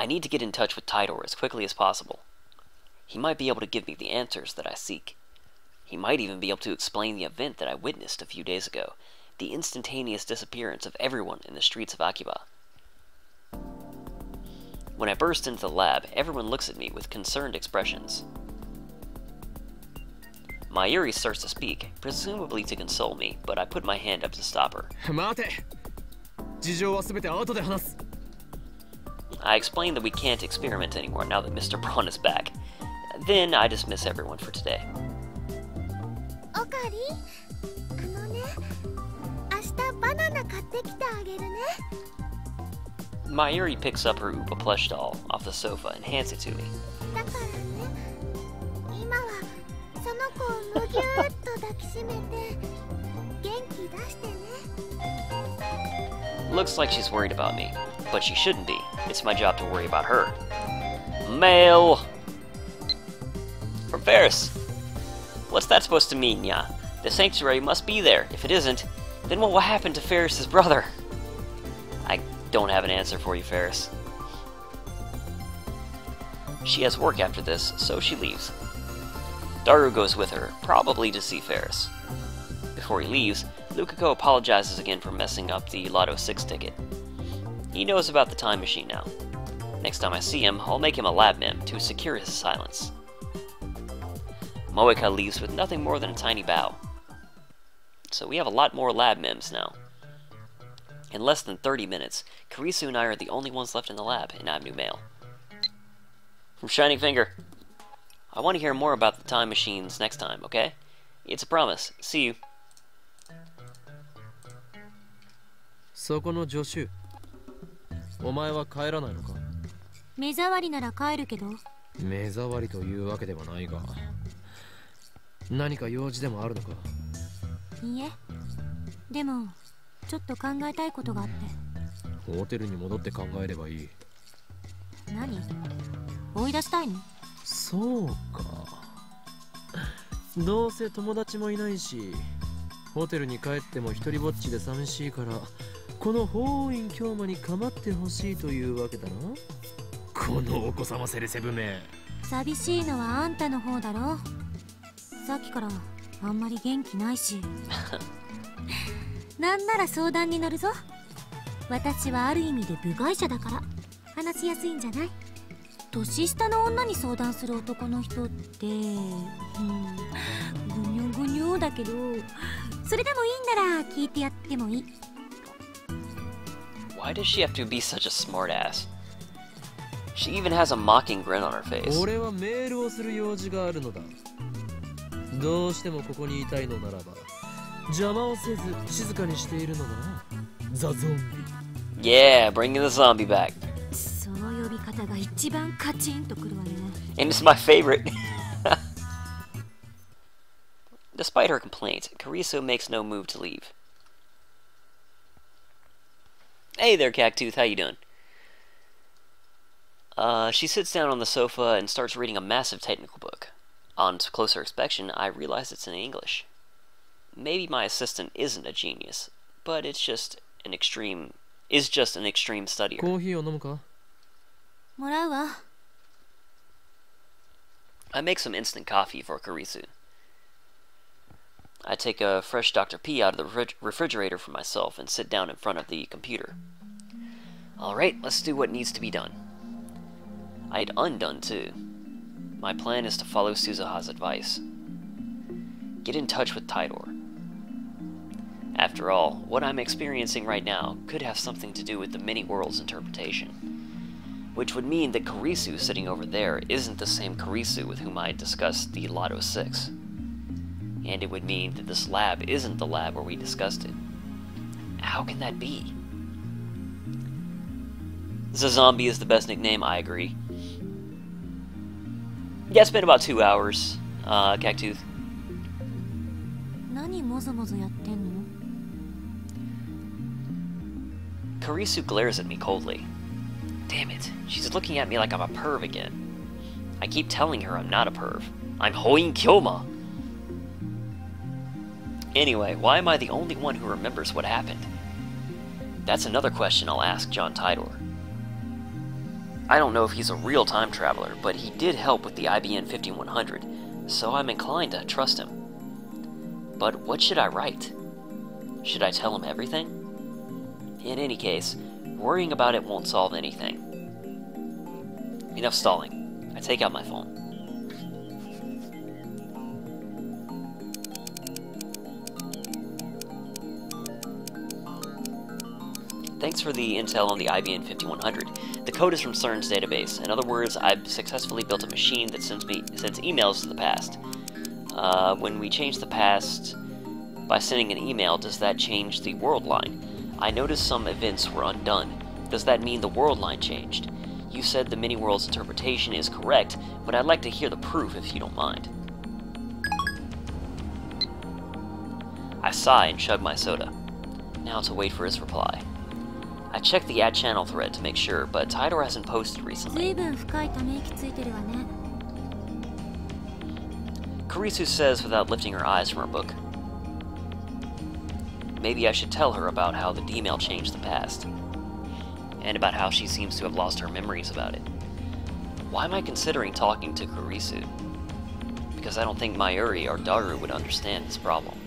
I need to get in touch with Tidor as quickly as possible. He might be able to give me the answers that I seek. He might even be able to explain the event that I witnessed a few days ago, the instantaneous disappearance of everyone in the streets of Akiba. When I burst into the lab, everyone looks at me with concerned expressions. Mayuri starts to speak, presumably to console me, but I put my hand up to stop her. I explain that we can't experiment anymore now that Mr. Braun is back. Then I dismiss everyone for today. Mayuri picks up her Upa plush doll off the sofa and hands it to me. Looks like she's worried about me, but she shouldn't be. It's my job to worry about her. Mail! From Ferris! What's that supposed to mean, Nya? The sanctuary must be there. If it isn't, then what will happen to Ferris's brother? I don't have an answer for you, Ferris. She has work after this, so she leaves. Daru goes with her, probably to see Ferris. Before he leaves, Lukako apologizes again for messing up the Lotto 6 ticket. He knows about the time machine now. Next time I see him, I'll make him a lab mem to secure his silence. Moeka leaves with nothing more than a tiny bow. So we have a lot more lab mems now. In less than 30 minutes, Karisu and I are the only ones left in the lab, and I have new mail. From Shining Finger. I want to hear more about the time machines next time, okay? It's a promise. See you. そこの助手、お前は帰らないのか？目障りなら帰るけど。目障りというわけではないが、何か用事でもあるのか？いいえ、でもちょっと考えたいことがあって。ホテルに戻って考えればいい。何？追い出したいの？そうか。どうせ友達もいないし、ホテルに帰っても一人ぼっちで寂しいから、この法院京馬に構ってほしいというわけだな。このお子様セレセブめ。寂しいのはあんたの方だろ。さっきからあんまり元気ないし。なんなら相談に乗るぞ。私はある意味で部外者だから話しやすいんじゃない？年下の女に相談する男の人ってぐにょぐにょだけど、それでもいいんなら聞いてやってもいい。 Why does she have to be such a smartass? She even has a mocking grin on her face. 俺はメールをする用事があるのだ。どうしてもここにいたいのならば邪魔をせず静かにしているのだな。ザ・ゾンビ。Yeah, bringing the zombie back. その呼び方が一番カチンとくるわね。And it's my favorite. Despite her complaint, Karisu makes no move to leave. Hey there, Cactooth, how you doing? She sits down on the sofa and starts reading a massive technical book. On closer inspection, I realize it's in English. Maybe my assistant isn't a genius, but it's just an extreme studier. コーヒーを飲むか？もらうわ。I make some instant coffee for Karisu. I take a fresh Dr. P out of the refrigerator for myself and sit down in front of the computer. Alright, let's do what needs to be done. I'd undone too. My plan is to follow Suzuha's advice. Get in touch with Tidor. After all, what I'm experiencing right now could have something to do with the many worlds interpretation. Which would mean that Karisu sitting over there isn't the same Karisu with whom I discussed the Lotto 6. And it would mean that this lab isn't the lab where we discussed it. How can that be? Zombie is the best nickname, I agree. Yeah, it's been about 2 hours, Cactooth. 何もぞもぞやってんの? Karisu glares at me coldly. Damn it, she's looking at me like I'm a perv again. I keep telling her I'm not a perv. I'm Hoin Kyoma. Anyway, why am I the only one who remembers what happened? That's another question I'll ask John Tidor. I don't know if he's a real time traveler, but he did help with the IBN 5100, so I'm inclined to trust him. But what should I write? Should I tell him everything? In any case, worrying about it won't solve anything. Enough stalling. I take out my phone. Thanks for the intel on the IBN 5100. The code is from CERN's database. In other words, I've successfully built a machine that sends emails to the past. When we change the past by sending an email, does that change the world line? I noticed some events were undone. Does that mean the world line changed? You said the mini-world's interpretation is correct, but I'd like to hear the proof if you don't mind. I sigh and chug my soda. Now to wait for his reply. I checked the @channel thread to make sure, but Tidor hasn't posted recently. Kurisu says without lifting her eyes from her book. Maybe I should tell her about how the D-mail changed the past, and about how she seems to have lost her memories about it. Why am I considering talking to Kurisu? Because I don't think Mayuri or Daru would understand this problem.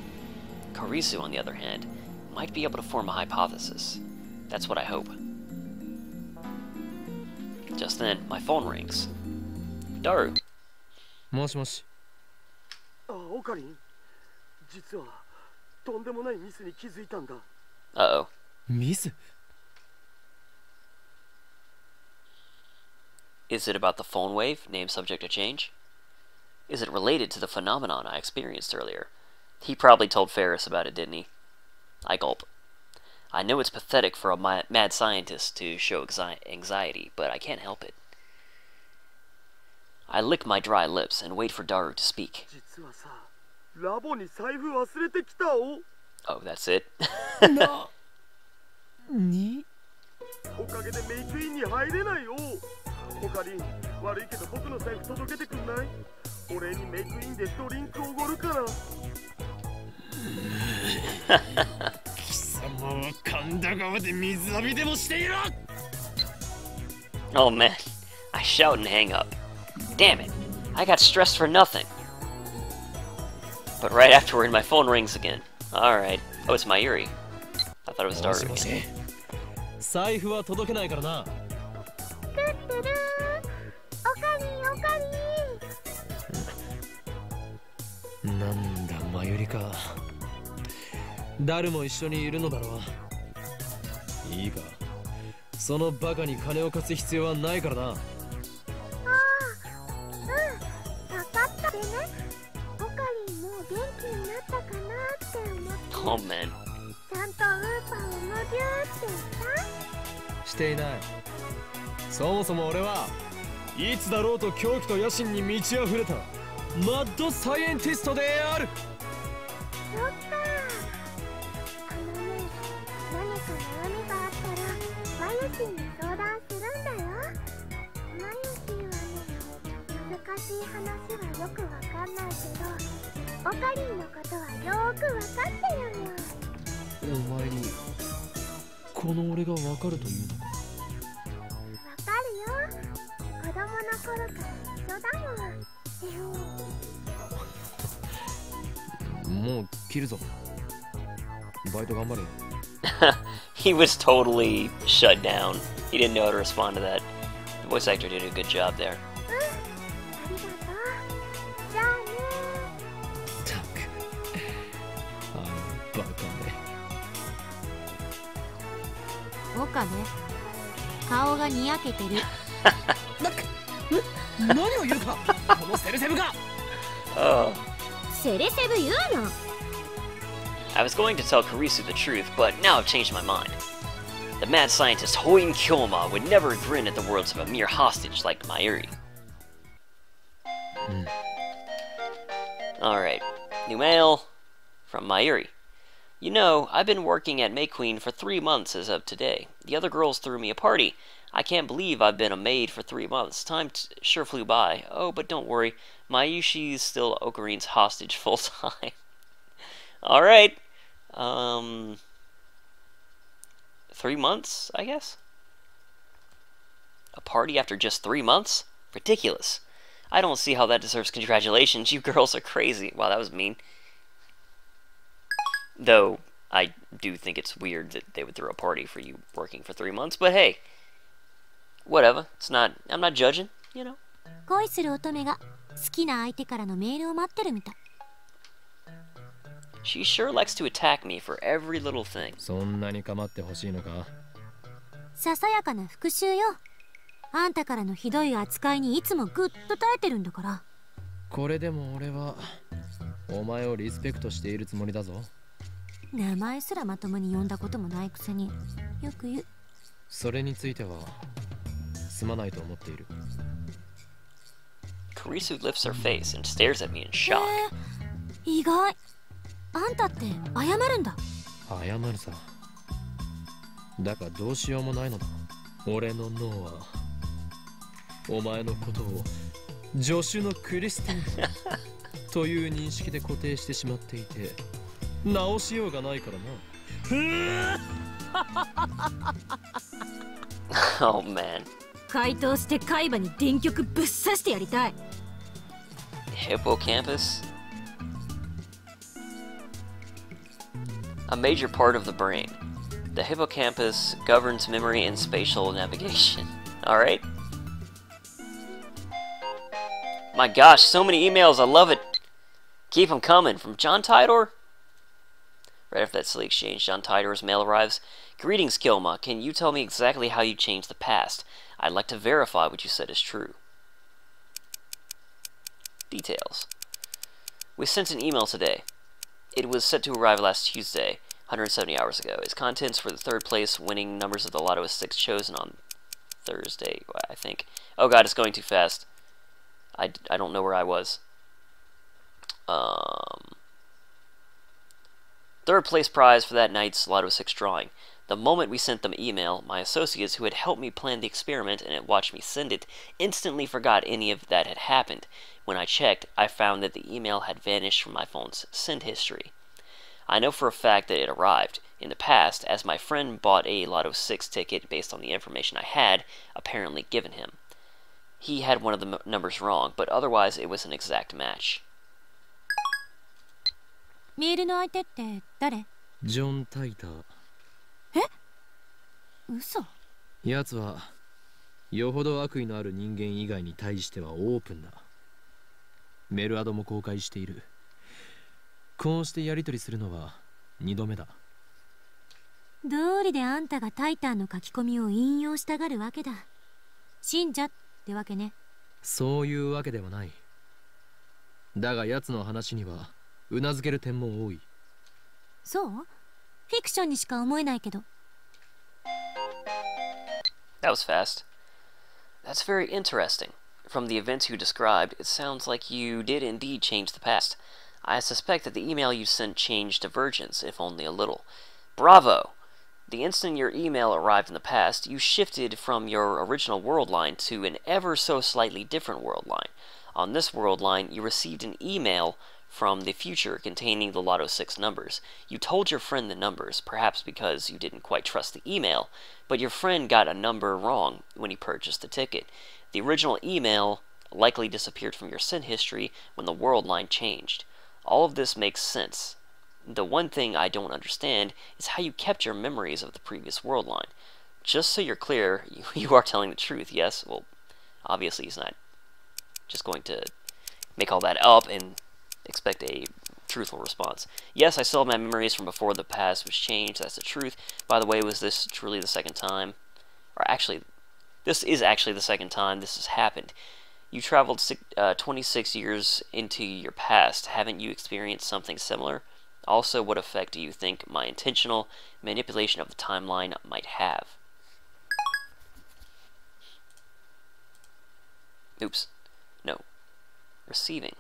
Kurisu, on the other hand, might be able to form a hypothesis. That's what I hope. Just then, my phone rings. Daru. もしもし。オカリン、実はとんでもないミスに気づいたんだ。Uh-oh. ミス？ Is it about the phone wave, named subject to change? Is it related to the phenomenon I experienced earlier? He probably told Ferris about it, didn't he? I gulp. I know it's pathetic for a mad scientist to show anxiety, but I can't help it. I lick my dry lips and wait for Daru to speak. Oh, that's it? に？おかげでメイクインに入れないよ。オカリン、悪いけど僕の財布届けてくんない？お礼にメイクインでドリンクおごるから。貴様は神田川で水浴びでもしていろ！ Oh man, I shout and hang up. Damn it, I got stressed for nothing. But right afterward, my phone rings again. Alright, oh, it's Mayuri. I thought it was Daru again. 財布は届けないからな。なんだ、マユリか。誰も一緒にいるのだろう。いいか、そのバカに金を貸す必要はないからな。分かったでね。オカリンもう元気になったかなって思って。Oh man. ちゃんとウーパーをむぎゅーって言った？していない。そもそも俺はいつだろうと狂気と野心に満ち溢れたマッドサイエンティストである。そっか。何か悩みがあったらマユキに相談するんだよ。マユキはね、難しい話はよくわかんないけど、オカリンのことはよーくわかってるよ。お前にこの俺がわかるというのか？わかるよ。子供の頃から一緒だもん。もう切るぞ。バイト頑張れ。He was totally shut down. He didn't know how to respond to that. The voice actor did a good job there. ありがとう。じゃあね。たく。あのバカめ。岡部、顔がにやけてる。何を言うか、このセレセブが。Oh. セレセブ言うな。I was going to tell Kurisu the truth, but now I've changed my mind. The mad scientist Hoin Kyoma would never grin at the words of a mere hostage like Mayuri. Alright, new mail from Mayuri. You know, I've been working at May Queen for 3 months as of today. The other girls threw me a party. I can't believe I've been a maid for 3 months. Time sure flew by. Oh, but don't worry. Mayushi's still Okarin's hostage full-time. Alright. 3 months, I guess? A party after just 3 months? Ridiculous. I don't see how that deserves congratulations. You girls are crazy. Wow, that was mean. Though, I do think it's weird that they would throw a party for you working for 3 months, but hey. Whatever. I'm not judging, you know. 恋する乙女が好きな相手からのメールを待ってるみたい。 She sure likes to attack me for every little thing. そんなに構ってほしいのか。ささやかな復讐よ。あんたからのひどい扱いにいつもぐっと耐えてるんだから。これでも俺はお前をリスペクトしているつもりだぞ。名前すらまともに呼んだこともないくせによく言う。それについてはすまないと思っている。Kurisu lifts her face and stares at me in shock. 意外。あんたって謝るんだ。謝るさ。だがどうしようもないのだ。俺の脳はお前のことを助手のクリスティンという認識で固定してしまっていて直しようがないからな。Oh man. 解凍して海馬に電極ぶっ刺してやりたい。Hippocampus? A major part of the brain. The hippocampus governs memory and spatial navigation. Alright? My gosh, so many emails, I love it! Keep them coming. From John Tidor? Right after that silly exchange, John Tidor's mail arrives. Greetings, Kilma. Can you tell me exactly how you changed the past? I'd like to verify what you said is true. Details. We sent an email today. It was set to arrive last Tuesday, 170 hours ago. Its contents were the third place winning numbers of the Lotto 6 chosen on Thursday, I think. Oh god, it's going too fast. I don't know where I was. Third place prize for that night's Lotto 6 drawing. The moment we sent them email, my associates who had helped me plan the experiment and had watched me send it instantly forgot any of that had happened. When I checked, I found that the email had vanished from my phone's send history. I know for a fact that it arrived in the past, as my friend bought a Lotto 6 ticket based on the information I had apparently given him. He had one of the numbers wrong, but otherwise it was an exact match. メールの相手って誰？ジョン・タイター。え？嘘？奴はよほど悪意のある人間以外に対してはオープンだ。メールアドも公開している。こうしてやり取りするのは2度目だ。道理であんたがタイタンの書き込みを引用したがるわけだ。信者ってわけね。そういうわけではない。だが奴の話にはうなずける点も多い。そう？フィクションにしか思えないけど。That was fast. That's very interesting. From the events you described, it sounds like you did indeed change the past. I suspect that the email you sent changed Divergence, if only a little. Bravo! The instant your email arrived in the past, you shifted from your original world line to an ever so slightly different world line. On this world line, you received an email from the future containing the Lotto 6 numbers. You told your friend the numbers, perhaps because you didn't quite trust the email, but your friend got a number wrong when he purchased the ticket. The original email likely disappeared from your send history when the world line changed. All of this makes sense. The one thing I don't understand is how you kept your memories of the previous world line. Just so you're clear, you are telling the truth, yes? Well, obviously he's not just going to make all that up and expect a truthful response. Yes, I still have my memories from before the past was changed. That's the truth. By the way, was this truly the second time? Or actually, this is actually the second time this has happened. You traveled 26 years into your past. Haven't you experienced something similar? Also, what effect do you think my intentional manipulation of the timeline might have? Oops. No. Receiving.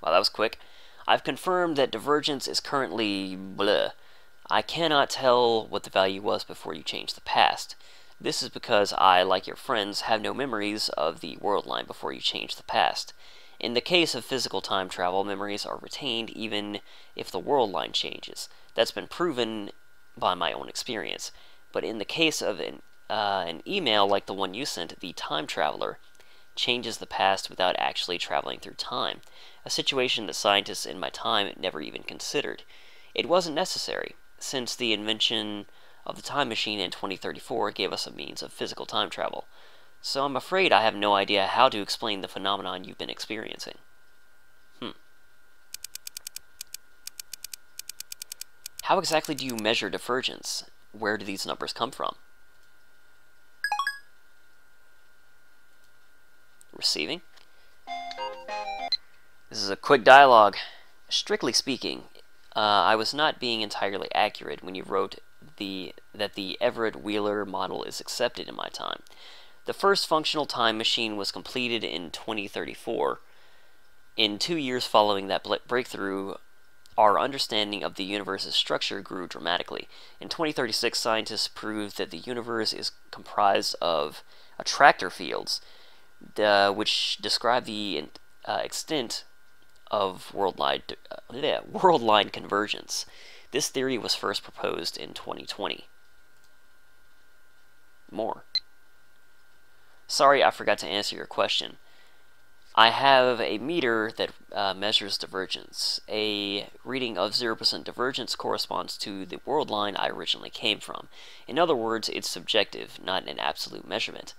Wow, that was quick. I've confirmed that Divergence is currently bleh. I cannot tell what the value was before you changed the past. This is because I, like your friends, have no memories of the world line before you changed the past. In the case of physical time travel, memories are retained even if the world line changes. That's been proven by my own experience. But in the case of an an email like the one you sent, the time traveler changes the past without actually traveling through time, a situation that scientists in my time never even considered. It wasn't necessary, since the invention of the time machine in 2034 gave us a means of physical time travel. So I'm afraid I have no idea how to explain the phenomenon you've been experiencing. How exactly do you measure divergence? Where do these numbers come from? Receiving. This is a quick dialogue. Strictly speaking, I was not being entirely accurate when you wrote that the Everett Wheeler model is accepted in my time. The first functional time machine was completed in 2034. In 2 years following that breakthrough, our understanding of the universe's structure grew dramatically. In 2036, scientists proved that the universe is comprised of attractor fields, which describe the extent of world-line convergence. This theory was first proposed in 2020. More. Sorry, I forgot to answer your question. I have a meter that measures divergence. A reading of 0% divergence corresponds to the world line I originally came from. In other words, it's subjective, not an absolute measurement.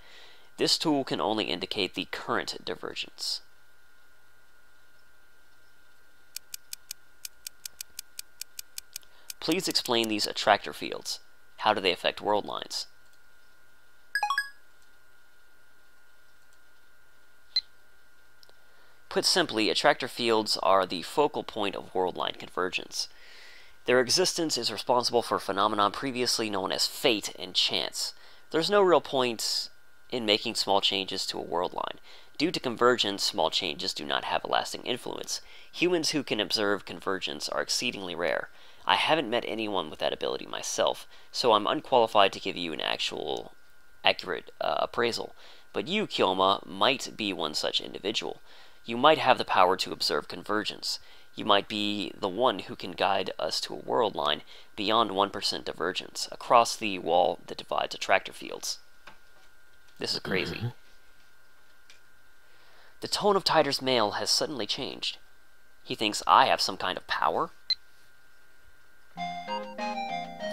This tool can only indicate the current divergence. Please explain these attractor fields. How do they affect world lines? Put simply, attractor fields are the focal point of world-line convergence. Their existence is responsible for a phenomenon previously known as fate and chance. There's no real point in making small changes to a world line. Due to convergence, small changes do not have a lasting influence. Humans who can observe convergence are exceedingly rare. I haven't met anyone with that ability myself, so I'm unqualified to give you an accurate appraisal. But you, Kyoma, might be one such individual. You might have the power to observe convergence. You might be the one who can guide us to a world line beyond 1% divergence, across the wall that divides attractor fields. This is crazy. The tone of Tider's mail has suddenly changed. He thinks I have some kind of power?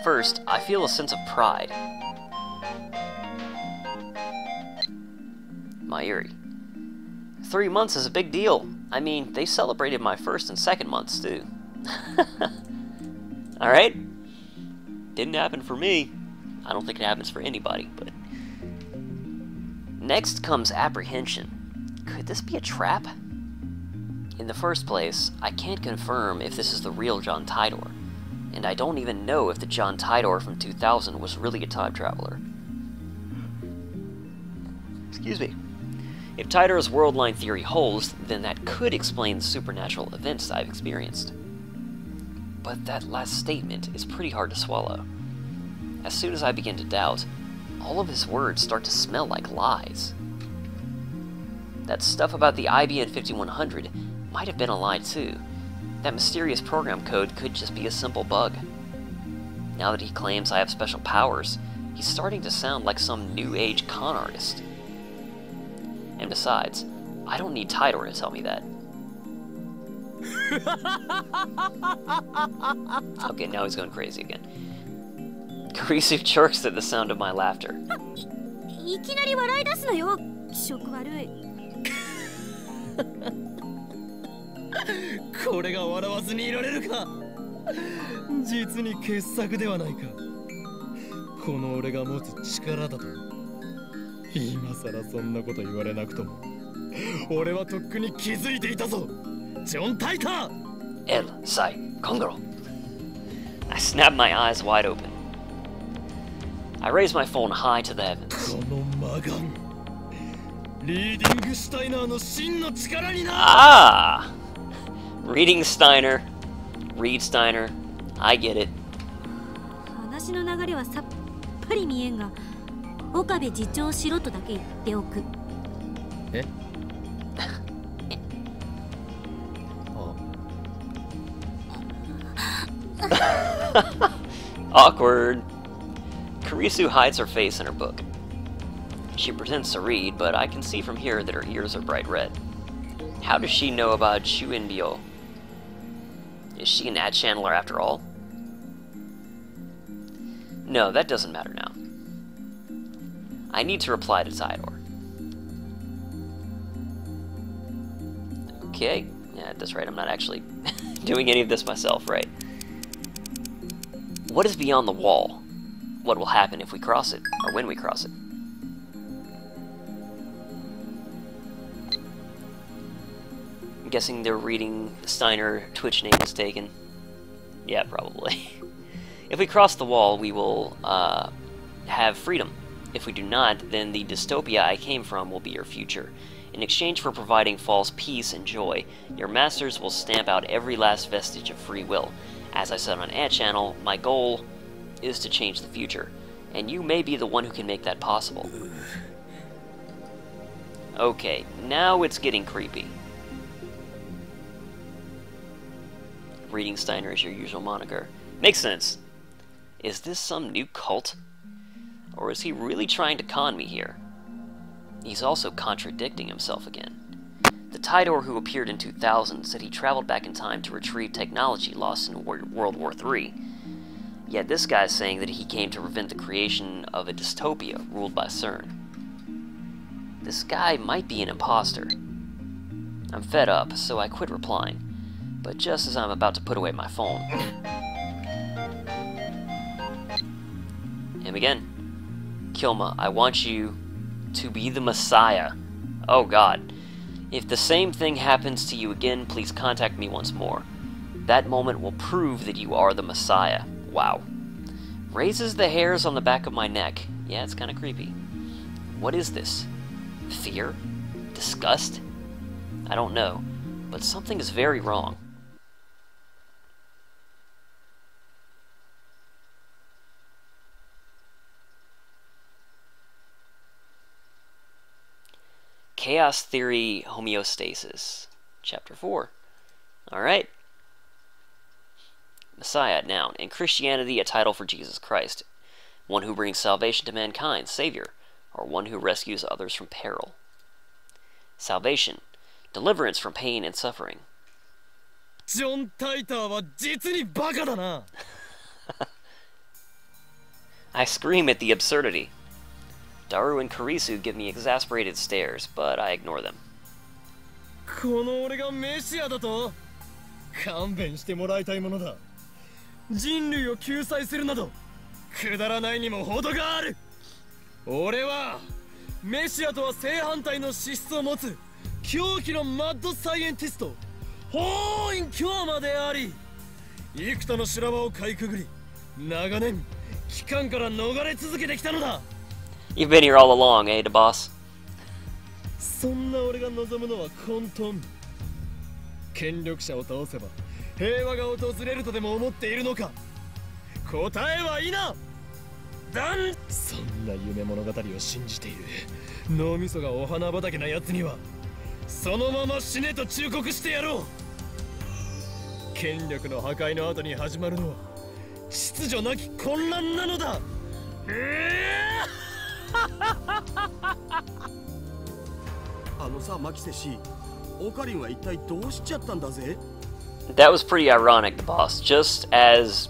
First, I feel a sense of pride. Mayuri. 3 months is a big deal. I mean, they celebrated my first and second months, too. Alright? Didn't happen for me. I don't think it happens for anybody, but... Next comes apprehension. Could this be a trap? In the first place, I can't confirm if this is the real John Tidor, and I don't even know if the John Tidor from 2000 was really a time traveler. Excuse me. If Tidor's world line theory holds, then that could explain the supernatural events I've experienced. But that last statement is pretty hard to swallow. As soon as I begin to doubt, all of his words start to smell like lies. That stuff about the IBM 5100 might have been a lie too. That mysterious program code could just be a simple bug. Now that he claims I have special powers, he's starting to sound like some new age con artist. And besides, I don't need Tidor to tell me that. Okay, now he's going crazy again. Kurisu jerks at the sound of my laughter. いきなり笑い出すのよ。気色悪い。これが笑わずにいられるか。実に傑作ではないか。この俺が持つ力だと。今さらそんなこと言われなくとも、俺はとっくに気づいていたぞ。ジョン・タイター。El Sai Kongoro. I snap my eyes wide open. I raise my phone high to the heavens. このマガン。リーディングシュタイナーの真の力にな。Ah! Reading Steiner. Read Steiner. I get it. 話の流れはさっぱり見えんが、岡部次長しろとだけ言っておく。えAwkward. Kurisu hides her face in her book. She pretends to read, but I can see from here that her ears are bright red. How does she know about Shuinbyo? Is she an ad channeler after all? No, that doesn't matter now. I need to reply to Tidor. Okay, yeah, that's right, I'm not actually doing any of this myself, right? What is beyond the wall? What will happen if we cross it, or when we cross it? I'm guessing they're reading Steiner, Twitch name is taken. Yeah, probably. If we cross the wall, we will have freedom. If we do not, then the dystopia I came from will be your future. In exchange for providing false peace and joy, your masters will stamp out every last vestige of free will. As I said on Ad Channel, my goal is to change the future, and you may be the one who can make that possible. Okay, now it's getting creepy. Reading Steiner is your usual moniker. Makes sense. Is this some new cult? Or is he really trying to con me here? He's also contradicting himself again. The Tidor who appeared in 2000 said he traveled back in time to retrieve technology lost in World War III. Yet this guy's saying that he came to prevent the creation of a dystopia ruled by CERN. This guy might be an imposter. I'm fed up, so I quit replying. But just as I'm about to put away my phone... Him again. Kilma, I want you to be the Messiah. Oh God. If the same thing happens to you again, please contact me once more. That moment will prove that you are the Messiah. Wow. Raises the hairs on the back of my neck. Yeah, it's kind of creepy. What is this? Fear? Disgust? I don't know, but something is very wrong. Chaos Theory Homeostasis, Chapter 4. Alright. Messiah, noun. In Christianity, a title for Jesus Christ. One who brings salvation to mankind, Savior, or one who rescues others from peril. Salvation, deliverance from pain and suffering. John Titor は実にバカだな. I scream at the absurdity. Daru and Kurisu give me exasperated stares, but I ignore them. この俺がメシアだと勘弁してもらいたいものだ。人類を救済するなどくだらないにも程がある。俺はメシアとは正反対の資質を持つ狂気のマッドサイエンティスト法院教魔であり、幾多の修羅場をかいくぐり長年機関から逃れ続けてきたのだ。 You've been here all along, eh, the boss? そんな俺が望むのは混沌。権力者を倒せば平和が訪れるとでも思っているのか。答えはいいな。そんな夢物語を信じている脳みそがお花畑な奴にはそのまま死ねと忠告してやろう。権力の破壊の後に始まるのは秩序なき混乱なのだ。あのさ、マキセ氏、オカリンは一体どうしちゃったんだぜ? That was pretty ironic, the boss. Just as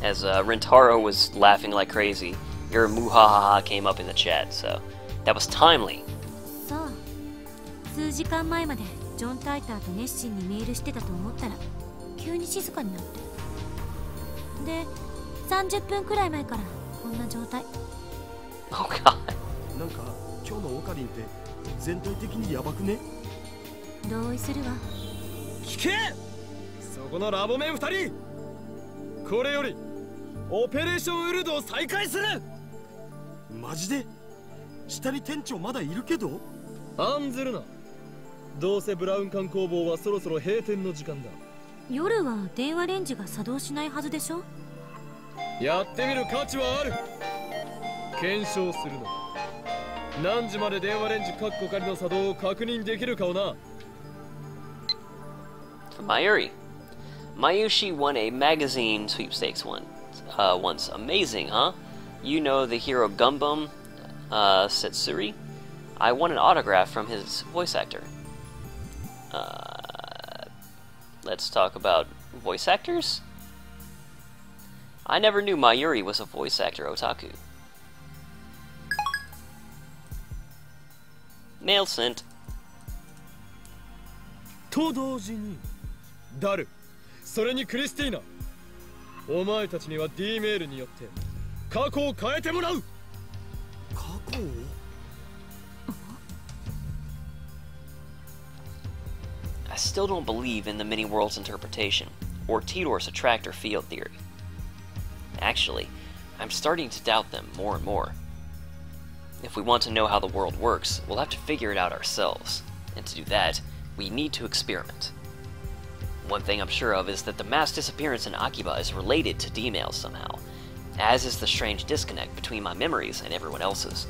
Rentaro was laughing like crazy, your muhahaha came up in the chat, so that was timely. そう。数時間前までジョン・タイターと熱心にメールしてたと思ったら急に静かになって。で、30分くらい前からこんな状態。Oh God. なんか今日のオカリンって全体的にヤバくね? 同意するわ。聞け！そこのラボメン2人！これよりオペレーションウルドを再開する！マジで？下に店長まだいるけど？案ずるな。どうせブラウン管工房はそろそろ閉店の時間だ。夜は電話レンジが作動しないはずでしょ？やってみる価値はある。検証するの。何時まで電話レンジカッコ仮の作動を確認できるかをな。Mayuri. Mayushi won a magazine sweepstakes once. Amazing, huh? You know the hero Gumbum Setsuri? I won an autograph from his voice actor. Let's talk about voice actors? I never knew Mayuri was a voice actor otaku. Mail sent. と同時にダル、それにクリスティーナ、お前たちには D メールによって過去を変えてもらう。過去を I still don't believe in the many worlds interpretation, or Tidor's attractor field theory. Actually, I'm starting to doubt them more and more. If we want to know how the world works, we'll have to figure it out ourselves, and to do that, we need to experiment. One thing I'm sure of is that the mass disappearance in Akiba is related to D-mail somehow, as is the strange disconnect between my memories and everyone else's.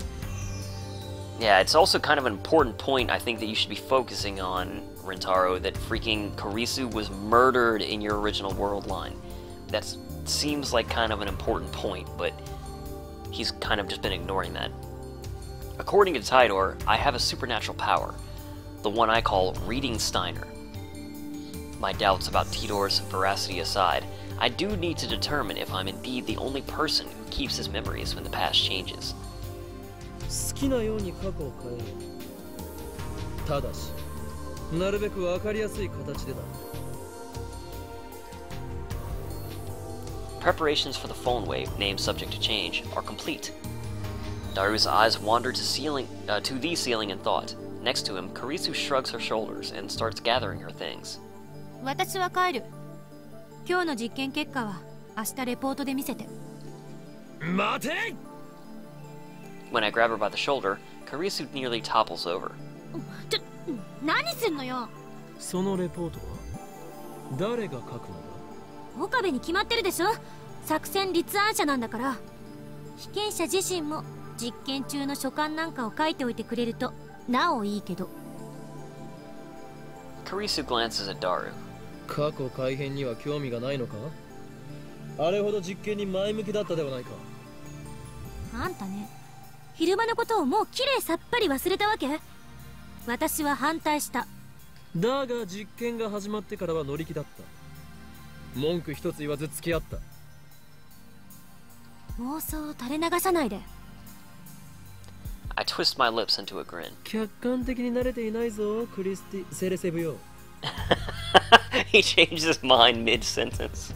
Yeah, it's also kind of an important point I think that you should be focusing on, Rintaro, that freaking Kurisu was murdered in your original world line. That seems like kind of an important point, but he's kind of just been ignoring that. According to Tidor, I have a supernatural power, the one I call Reading Steiner. My doubts about Tidor's veracity aside, I do need to determine if I'm indeed the only person who keeps his memories when the past changes. 好きなように過去を変える。ただし、なるべく分かりやすい形でだ。Preparations for the phone wave, named subject to change, are complete. Daru's eyes wander to the ceiling in thought. Next to him, Kurisu shrugs her shoulders and starts gathering her things. 私は帰る。今日の実験結果は明日レポートで見せて。待て！ When I grab her by the shoulder, Kurisu nearly topples over. 何すんのよ。そのレポートは誰が書くのだ？岡部に決まってるでしょ。作戦立案者なんだから。被験者自身も実験中の書簡なんかを書いておいてくれるとなおいいけど。Kurisu glances at Daru. 過去改変には興味がないのか？あれほど実験に前向きだったではないか。あんたね、昼間のことをもうきれいさっぱり忘れたわけ？私は反対した。だが実験が始まってからは乗り気だった。文句一つ言わず付き合った。妄想を垂れ流さないで。I twist my lips into a grin. 客観的に慣れていないぞ、クリスティ・セレセブよ。He changes his mind mid-sentence.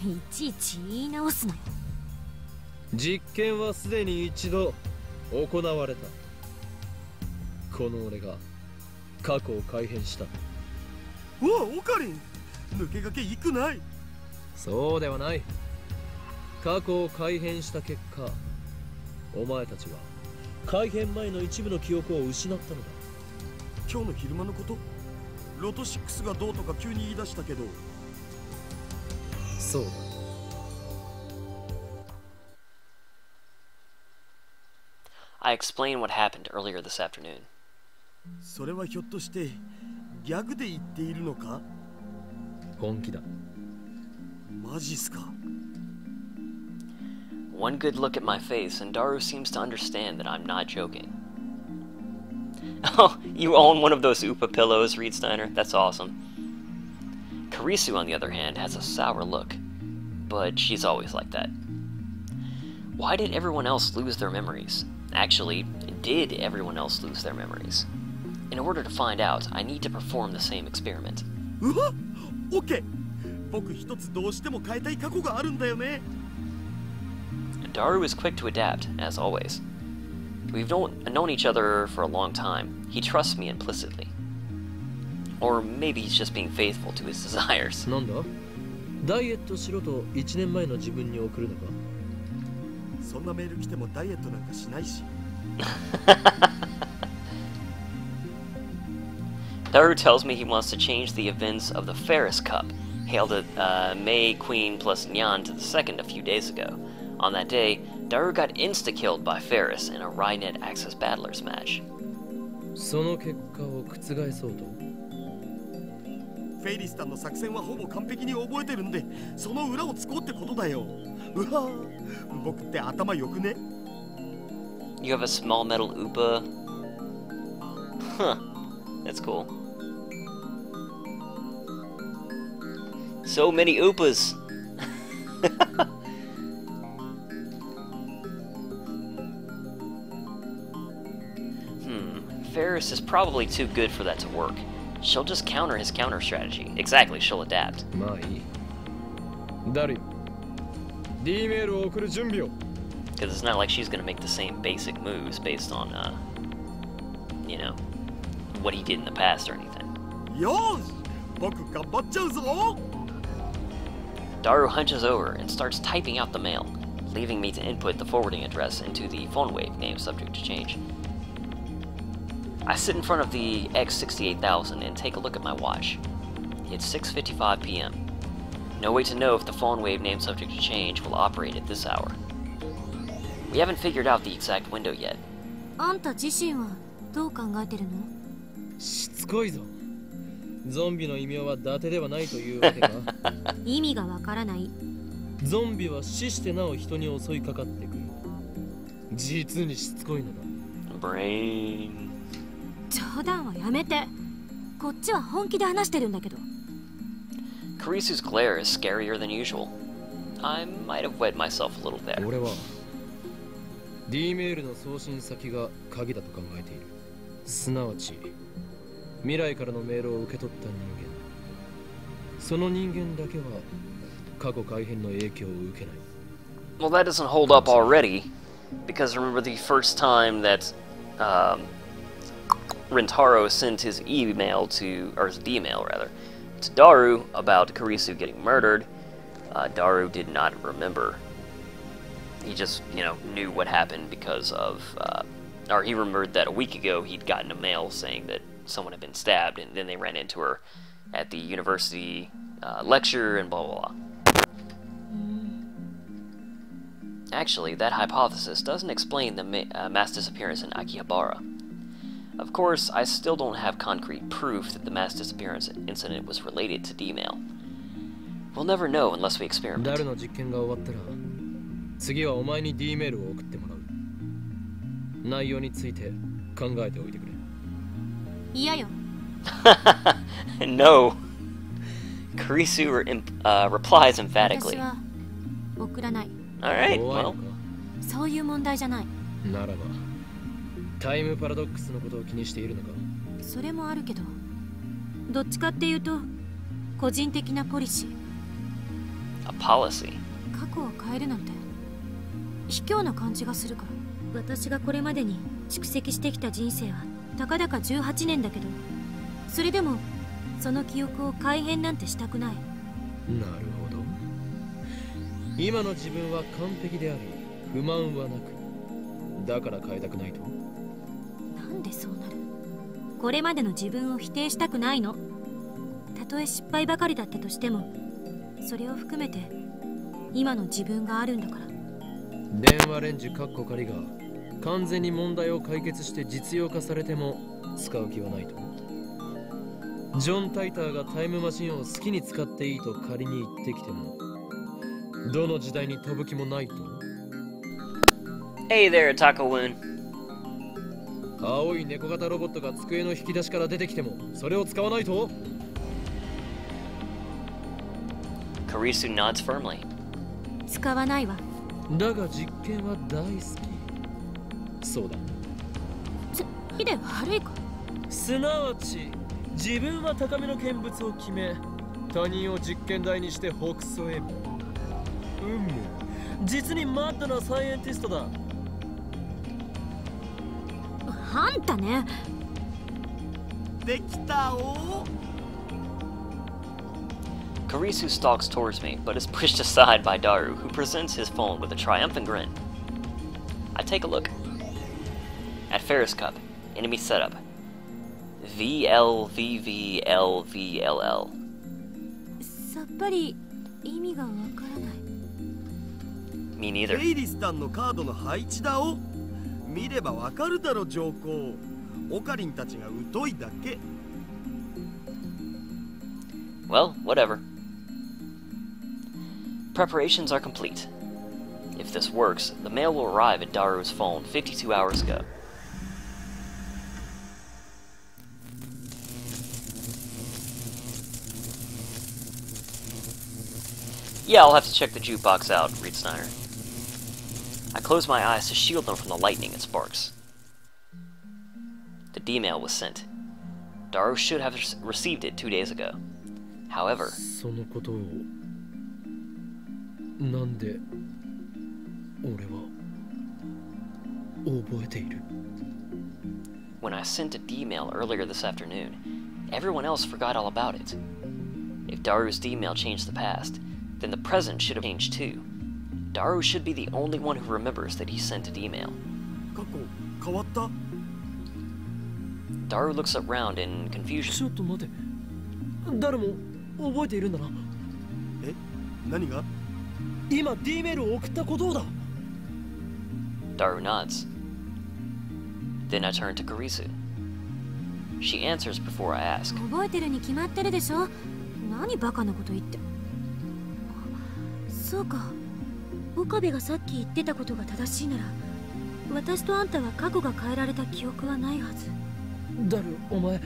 いちいち言い直すなよ。実験はすでに一度行われた。この俺が過去を改変した。うわ、オカリン、抜け駆け行くない。そうではない。過去を改変した結果、お前たちは改変前の一部の記憶を失ったのだ。今日の昼間のこと？ロト6がどうとか急に言い出したけど。そうだ。I explain what happened earlier this afternoon. それはひょっとしてギャグで言っているのか？本気だ。マジっすか。One good look at my face, and Daru seems to understand that I'm not joking. Oh, you own one of those Upa pillows, Reed Steiner? That's awesome. Kurisu, on the other hand, has a sour look. But she's always like that. Why did everyone else lose their memories? Actually, did everyone else lose their memories? In order to find out, I need to perform the same experiment. うわっ、オッケー。僕一つどうしても変えたい過去があるんだよね。Daru is quick to adapt, as always. We've known each other for a long time. He trusts me implicitly. Or maybe he's just being faithful to his desires. なんだ？ダイエットしろと1年前の自分に送るのか？そんなメール来てもダイエットなんかしないし。Daru tells me he wants to change the events of the Ferris Cup, hailed at May Queen plus Nyan to the second a few days ago. On that day, Daru got insta-killed by Ferris in a Rynet Access Battlers match. その結果を覆そうと？フェイリスタンの作戦はほぼ完璧に覚えてるんで、その裏をつこうってことだよ。うわー、僕って頭よくね。 You have a small metal Oopa. Huh. That's cool. So many Oopas. Ferris is probably too good for that to work. She'll just counter his counter strategy. Exactly, she'll adapt. まあいい。ダル、D メールを送る準備を。Because it's not like she's gonna make the same basic moves based on, you know, what he did in the past or anything. よーし、僕頑張っちゃうぞ。 Daru hunches over and starts typing out the mail, leaving me to input the forwarding address into the phone wave name subject to change. I sit in front of the X68000 and take a look at my watch. It's 6:55 p.m. No way to know if the phone wave name subject to change will operate at this hour. We haven't figured out the exact window yet. あんた自身はどう考えてるの？しつこいぞ。ゾンビの異名は伊達ではないというわけか。意味がわからない。ゾンビは死してなお人に襲いかかってくる。実にしつこいのだ。Brain. 冗談はやめて。こっちは本気で話してるんだけど。Karisu's glare is scarier than usual. I might have wet myself a little there. 俺は D メールの送信先が鍵だと考えている。すなわち未来からのメールを受け取った人間。その人間だけは過去改変の影響を受けない。Well, that doesn't hold up already, because remember the first time that Rintaro sent his email to, or his D-mail rather, to Daru about Karisu getting murdered, Daru did not remember. He just, you know, knew what happened because of, or he remembered that a week ago he'd gotten a mail saying that someone had been stabbed, and then they ran into her at the university lecture and blah blah blah. Actually, that hypothesis doesn't explain the mass disappearance in Akihabara. Of course, I still don't have concrete proof that the mass disappearance incident was related to D-mail. We'll never know unless we experiment. ダルの実験が終わったら、次はお前に D メールを送ってもらう。内容について考えておいてくれ。嫌よ。No. Karisu replies emphatically. 私は送らない。Alright, well. そういう問題じゃない。ならば、タイムパラドックスのことを気にしているのか？それもあるけど、どっちかっていうと個人的なポリシー。A policy. 過去を変えるなんて卑怯な感じがするから。私がこれまでに蓄積してきた人生はたかだか18年だけど、それでもその記憶を改変なんてしたくない。なるほど。今の自分は完璧であり不満はなく、だから変えたくないと。なんでそうなる？これまでの自分を否定したくないの。たとえ失敗ばかりだったとしても、それを含めて今の自分があるんだから。電話レンジカッコ仮が完全に問題を解決して実用化されても使う気はないと。ジョン・タイターがタイムマシンを好きに使っていいと仮に言ってきても、どの時代に飛ぶ気もないと。 Hey there, Taco-Woon. 青い猫型ロボットが机の引き出しから出てきてもそれを使わないと。 Karisu nods firmly. 使わないわ。だが実験は大好き。そうだ。ヒデ悪いか？すなわち自分は高めの見物を決め、他人を実験台にして北総へ。実にマッドなサイエンティストだ。あんたね。できたお。 Karisu stalks towards me, but is pushed aside by Daru, who presents his phone with a triumphant grin. I take a look. At Ferris Cup, enemy setup. VLVVLVLL. さっぱり意味がわからない。Me フ neither. ェイリスタンのカードの配置だお。見ればわかるだろ上皇。オカリンたちが疎いだけ。Well, whatever. Preparations are complete. If this works, the mail will arrive at Daru's phone 52 hours ago. Yeah, I'll have to check the jukebox out, reads Steiner. I close my eyes to shield them from the lightning and sparks. The D-mail was sent. Daru should have received it 2 days ago. However, そのことをなんで俺は覚えている when I sent a D-mail earlier this afternoon, everyone else forgot all about it. If Daru's D-mail changed the past, then the present should have changed too. Daru should be the only one who remembers that he sent an email. 過去変わった？ Daru looks around in ち confusion. ょっと待て誰も覚えているんだなえ？何が？今 D メールを送ったことをだ Daru nods. Then I turn to Kurisu. She answers before I ask. 覚えてるに決まってるでしょ。何バカなこと言って。そうか。岡部がさっき言ってたことが正しいなら、私とあんたは過去が変えられた記憶はないはず。ダルお前フ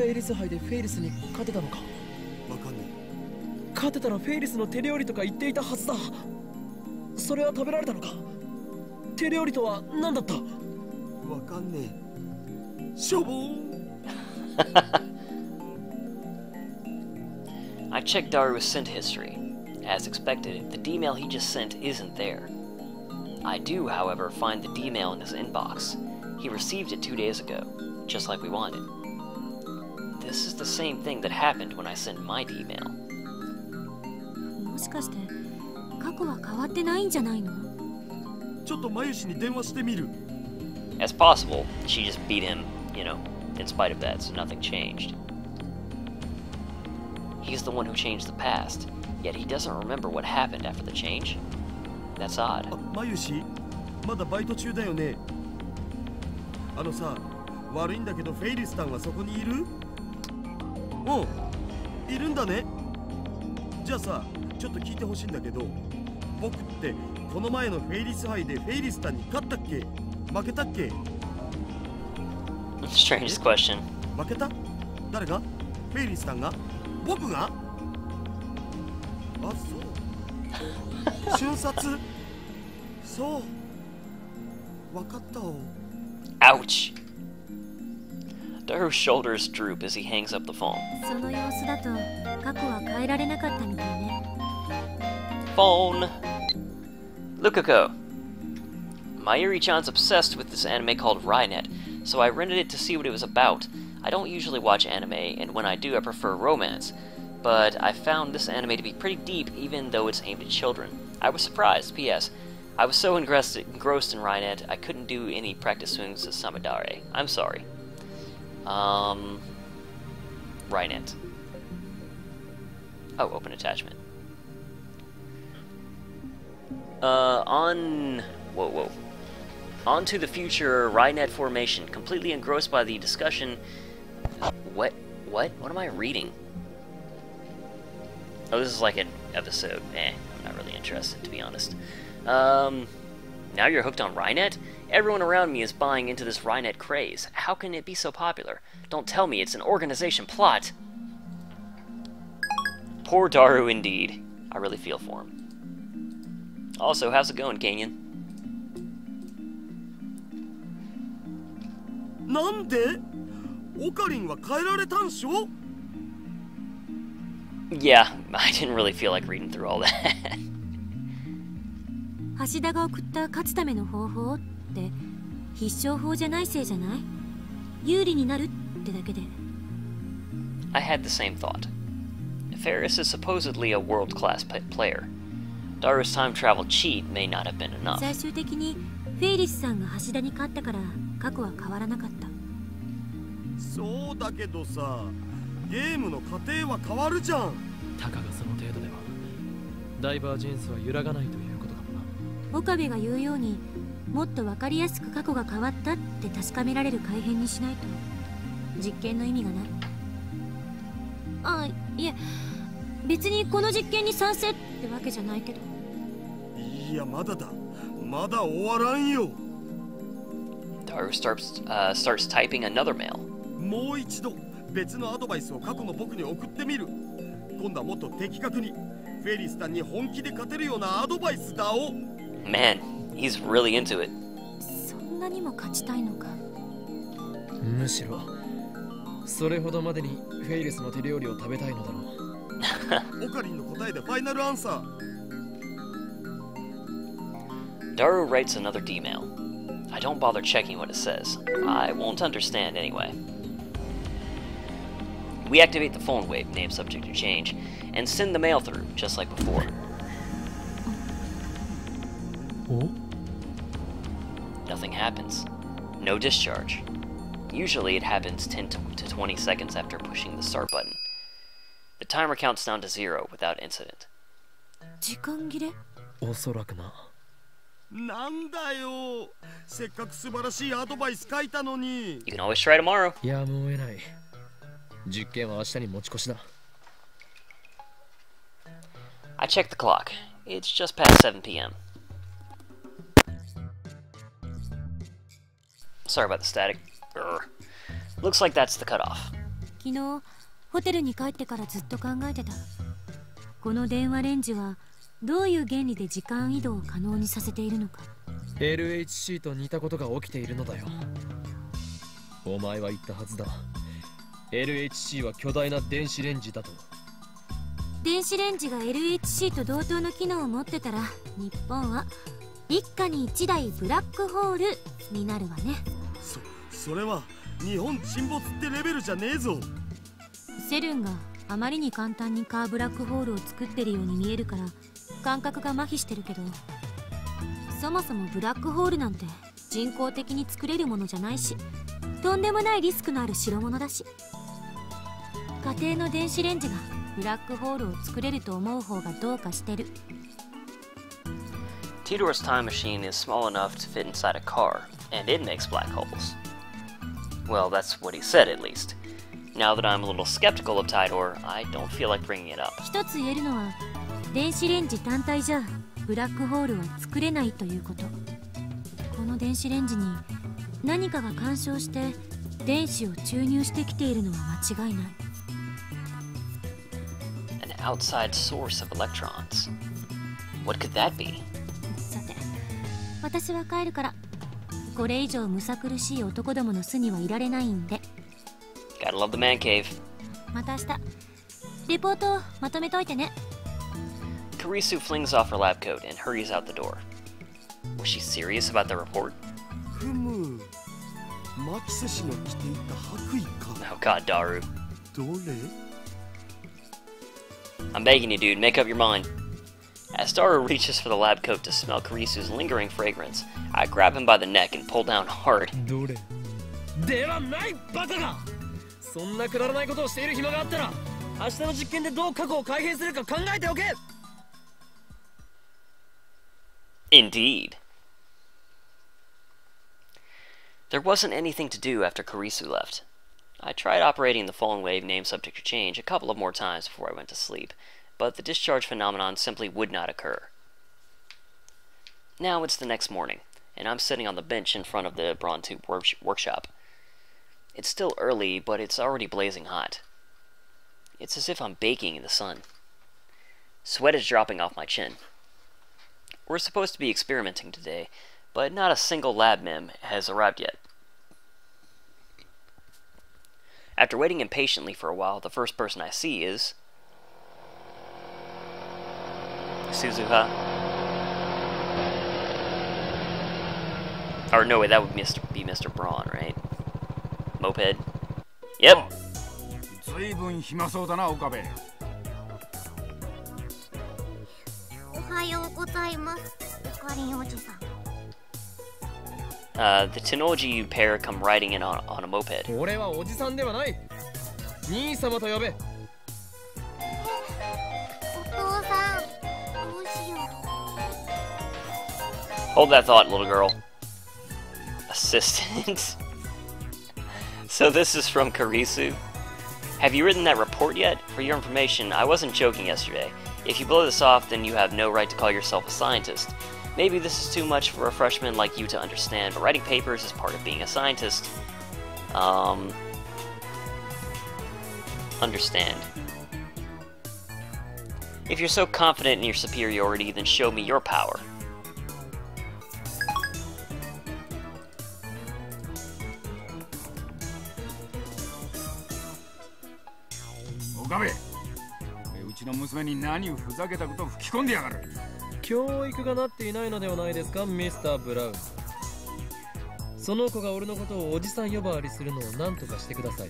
ェイリス杯でフェイリスに勝てたのかわかんね勝てたらフェイリスの手料理とか言っていたはずだそれは食べられたのか手料理とは何だったえ。わかんねえ。しょぼー。I checked Daru's sent history. As expected, the D-mail he just sent isn't there. I do, however, find the D-mail in his inbox. He received it 2 days ago, just like we wanted. This is the same thing that happened when I sent my D-mail. もしかして過去は変わってないんじゃないの？ちょっとマユシに電話してみる。As possible, she just beat him, in spite of that, so nothing changed. He's the one who changed the past, yet he doesn't remember what happened after the change. That's odd. あ、マユシ、まだバイト中だよね。あのさ、悪いんだけどフェイリスタンはそこにいる？うん、いるんだね。じゃあさ、ちょっと聞いてほしいんだけど、僕ってこの前のフェイリス杯でフェイリスタンに勝ったっけ？負けたっけ？ Strangest question. 負けた？誰が？フェイリスタンが？僕が？あ、そう。瞬殺？そう。わかったわ。Ouch! Daru's shoulders droop as he hangs up the phone. その様子だと過去は変えられなかったみたいね。Phone! Lukako. Mayuri-chan's obsessed with this anime called Rynet, so I rented it to see what it was about. I don't usually watch anime, and when I do I prefer romance, but I found this anime to be pretty deep even though it's aimed at children. I was surprised, P.S. I was so engrossed in Rynet, I couldn't do any practice swings as Samadare. I'm sorry. Rynet. Oh, open attachment. Whoa. On to the future Rynet formation, completely engrossed by the discussion... What am I reading? Oh, this is like an episode. I'm not really interested, to be honest. Now you're hooked on Rynet? Everyone around me is buying into this Rynet craze. How can it be so popular? Don't tell me it's an organization plot! Poor Daru indeed. I really feel for him. Also, how's it going, Canyon? なんで？オカリンは変えられたんしょ？ Yeah, I didn't really feel like reading through all that. 橋田が送った勝つための方法って必勝法じゃないせいじゃない？有利になるってだけで。I had the same thought. Ferris is supposedly a world-class player. Daru's time travel cheat may not have been enough. 最終的にフェイリスさんが橋田に勝ったから過去は変わらなかった。そうだけどさ、ゲームの過程は変わるじゃん。たかがその程度ではダイバージェンスは揺らがないということかもな岡部が言うようにもっと分かりやすく過去が変わったって確かめられる改変にしないと実験の意味がない。あ、いえ、別にこの実験に賛成ってわけじゃないけど。いや、まだだ。まだ終わらんよ。Daru starts typing another mail. もう一度別のアドバイスを過去の僕に送ってみる。今度はもっと的確にフェリスタンに本気で勝てるようなアドバイスだお。 Man, he's really into it. そんなにも勝ちたいのか。むしろそれほどまでにフェイレスの手料理を食べたいのだろう。オカリンの答えでファイナルアンサー。 Daru writes another D-mail. I don't bother checking what it says. I won't understand anyway. We activate the phone wave, name subject to change, and send the mail through, just like before. お Nothing happens. No discharge. Usually it happens 10 to 20 seconds after pushing the start button. The timer counts down to 0 without incident. 時間切れ？おそらくな。なんだよ。せっかく素晴らしいアドバイス書いたのに。 You can always try tomorrow. やむを得ない。実験は明日に持ち越しだ。I check the clock. It's just past 7 p.m. Sorry about the static. Looks like that's the cutoff. 昨日ホテルに帰ってからずっと考えてた。この電話レンジはどういう原理で時間移動を可能にさせているのか。 LHC と似たことが起きているのだよ。お前は言ったはずだ。LHC は巨大な電子レンジだと。電子レンジが LHC と同等の機能を持ってたら、日本は一家に一台ブラックホールになるわね。それは日本沈没ってレベルじゃねえぞ。セルンがあまりに簡単にカーブラックホールを作ってるように見えるから感覚が麻痺してるけど、そもそもブラックホールなんて人工的に作れるものじゃないし、とんでもないリスクのある代物だし、家庭の電子レンジがブラックホールを作れると思う方がどうかしてる。 Tidor's time machine is small enough to fit inside a car, and it makes black holes. Well, that's what he said at least. Now that I'm a little skeptical of Tidor, I don't feel like bringing it up. 一つ言えるのは、電子レンジ単体じゃブラックホールは作れないということ。この電子レンジに何かが干渉して電子を注入してきているのは間違いない。 An outside source of electrons. What could that be? さて、私は帰るから、これ以上むさ苦しい男どもの巣にはいられないんで。 Gotta love the man cave. また明日レポートをまとめといてね。 Karisu flings off her lab coat and hurries out the door. Was she serious about the report? ふむ。マキセ氏の着ていた白衣か。 Oh god, Daru. どれ？ I'm begging you, dude, make up your mind. As Daru reaches for the lab coat to smell Karisu's lingering fragrance, I grab him by the neck and pull down hard. どれ？ではないバカが！そんなくだらないことをしている暇があったら、明日の実験でどう過去を改変するか考えておけ。 Indeed. There wasn't anything to do after Karisu left. I tried operating the phone wave name subject to change a couple of more times before I went to sleep, but the discharge phenomenon simply would not occur. Now it's the next morning, and I'm sitting on the bench in front of the Braun Tube workshop. It's still early, but it's already blazing hot. It's as if I'm baking in the sun. Sweat is dropping off my chin. We're supposed to be experimenting today, but not a single lab mem has arrived yet. After waiting impatiently for a while, the first person I see is Suzuha. Or no, wait, that would be Mr. Braun, right? Moped. Yep. ずいぶん暇そうだな、岡部。おはようございます、おかりんおじさん。The Tennoji pair come riding in on a moped. 俺はおじさんではない。兄様と呼べ。お父さん、どうしよう。 Hold that thought, little girl. Assistant. So this is from Karisu. Have you written that report yet? For your information, I wasn't joking yesterday. If you blow this off, then you have no right to call yourself a scientist. Maybe this is too much for a freshman like you to understand, but writing papers is part of being a scientist. Understand. If you're so confident in your superiority, then show me your power. Okabe, うちの娘に何をふざけたことを吹き込んでやがる。教育がなっていないのではないですか、ミスター・ブラウン。その子が俺のことをおじさん呼ばわりするのを何とかしてください。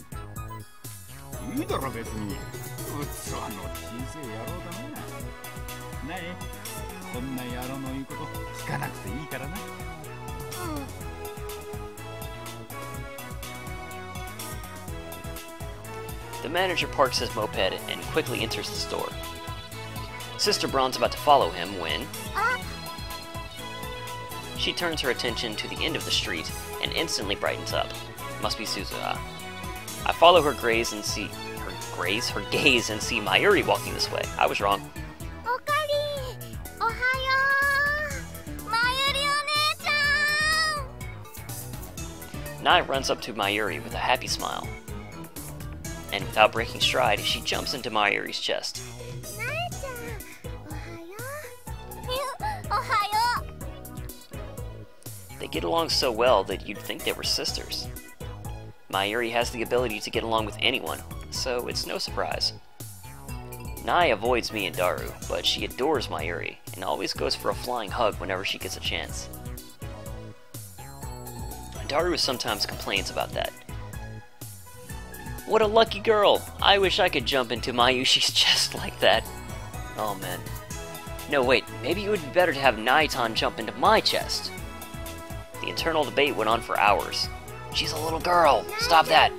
いいだろ別に。器の小さい野郎だな。なえ、こんな野郎の言うこと聞かなくていいからな。The manager parks his moped and quickly enters the store. Sister Braun's about to follow him when she turns her attention to the end of the street and instantly brightens up. Must be Suzuha. I follow her gaze and see Mayuri walking this way. I was wrong. Okari! Ohayo! Mayuri o-nee-chan! Nai runs up to Mayuri with a happy smile. And without breaking stride, she jumps into Mayuri's chest. Nae-chan! Ohayo! Ohayo! They get along so well that you'd think they were sisters. Mayuri has the ability to get along with anyone, so it's no surprise. Nai avoids me and Daru, but she adores Mayuri and always goes for a flying hug whenever she gets a chance. Daru sometimes complains about that. What a lucky girl! I wish I could jump into Mayushi's chest like that. Oh man. No wait, maybe it would be better to have Naitan jump into my chest. The internal debate went on for hours. She's a little girl! Stop that!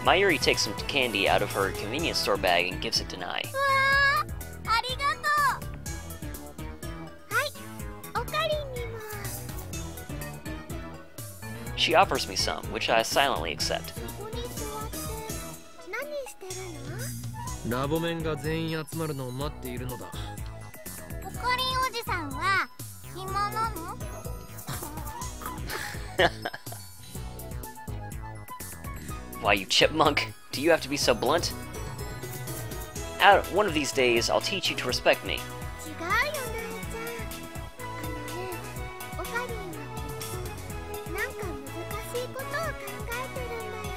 Mayuri takes some candy out of her convenience store bag and gives it to Nai. She offers me some, which I silently accept. ラボメンが全員集まるのを待っているのだ。オカリンおじさんは暇なの？ Why, you chipmunk? Do you have to be so blunt? One of these days, I'll teach you to respect me. 違うよ、ナエちゃん。オカリンはきっとなんか難しいことを考えてるんだよ。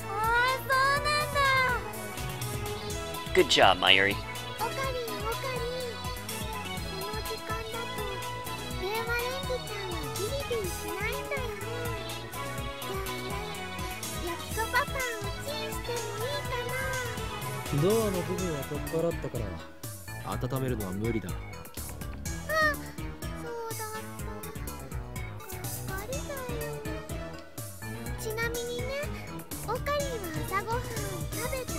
ああ、そうなんだ。 Good job, Mayuri. オカリン、この時間だと電話レンジちゃんはビリビリしないんだよね。じゃあ焼きそばパンをチンしてもいいかな。ドアの部分は取っ払ったから温めるのは無理だ。あ、そうだった。がっかりだよ。ちなみにね、オカリンは朝ごはん食べた？